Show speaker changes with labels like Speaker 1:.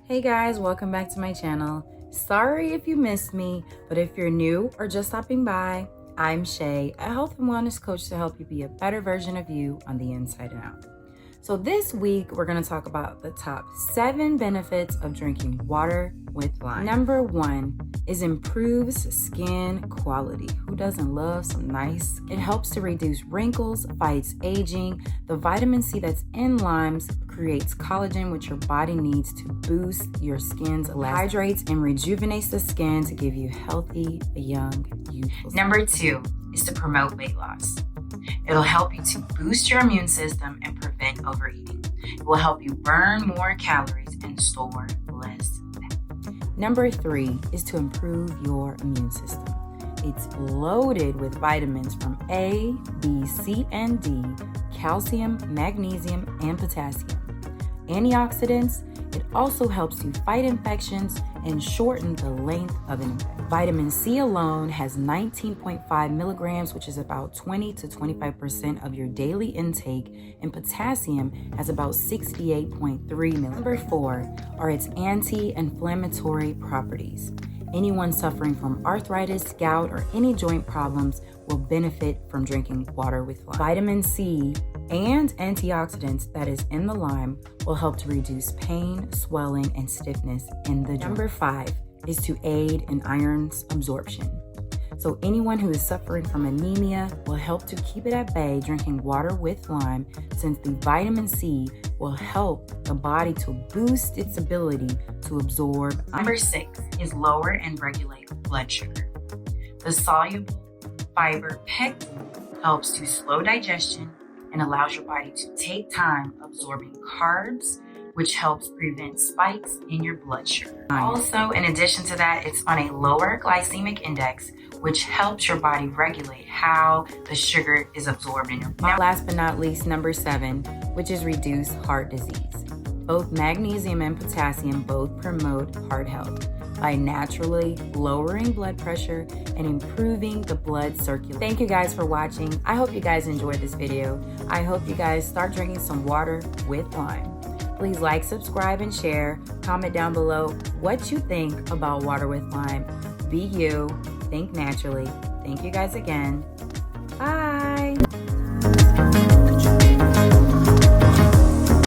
Speaker 1: Hey guys, welcome back to my channel. Sorry if you missed me, but if you're new or just stopping by, I'm Shay, a health and wellness coach to help you be a better version of you on the inside and out. So this week, we're gonna talk about the top 7 benefits of drinking water with lime. Number 1 is improves skin quality. Who doesn't love some nice? It helps to reduce wrinkles, fights aging. The vitamin C that's in limes creates collagen, which your body needs to boost your skin's elasticity. Hydrates and rejuvenates the skin to give you healthy, young, youthful skin.
Speaker 2: Number 2 is to promote weight loss. It'll help you to boost your immune system and prevent overeating. It will help you burn more calories and store less fat.
Speaker 1: Number 3 is to improve your immune system. It's loaded with vitamins from A, B, C, and D, calcium, magnesium, and potassium. Antioxidants, it also helps you fight infections and shorten the length of an infection. Vitamin C alone has 19.5 milligrams, which is about 20 to 25% of your daily intake, and potassium has about 68.3 milligrams. Number 4 are its anti-inflammatory properties. Anyone suffering from arthritis, gout, or any joint problems will benefit from drinking water with lime. Vitamin C and antioxidants that is in the lime will help to reduce pain, swelling, and stiffness in the joint. Number 5 is to aid in iron's absorption. So anyone who is suffering from anemia will help to keep it at bay drinking water with lime, since the vitamin C will help the body to boost its ability to absorb iron.
Speaker 2: Number 6 is lower and regulate blood sugar. The soluble fiber pectin helps to slow digestion and allows your body to take time absorbing carbs, which helps prevent spikes in your blood sugar. Also, in addition to that, it's on a lower glycemic index, which helps your body regulate how the sugar is absorbed in your body.
Speaker 1: Last but not least, number 7, which is reduce heart disease. Both magnesium and potassium both promote heart health by naturally lowering blood pressure and improving the blood circulation. Thank you guys for watching. I hope you guys enjoyed this video. I hope you guys start drinking some water with lime. Please like, subscribe, and share. Comment down below what you think about water with lime. Be you, think naturally. Thank you guys again.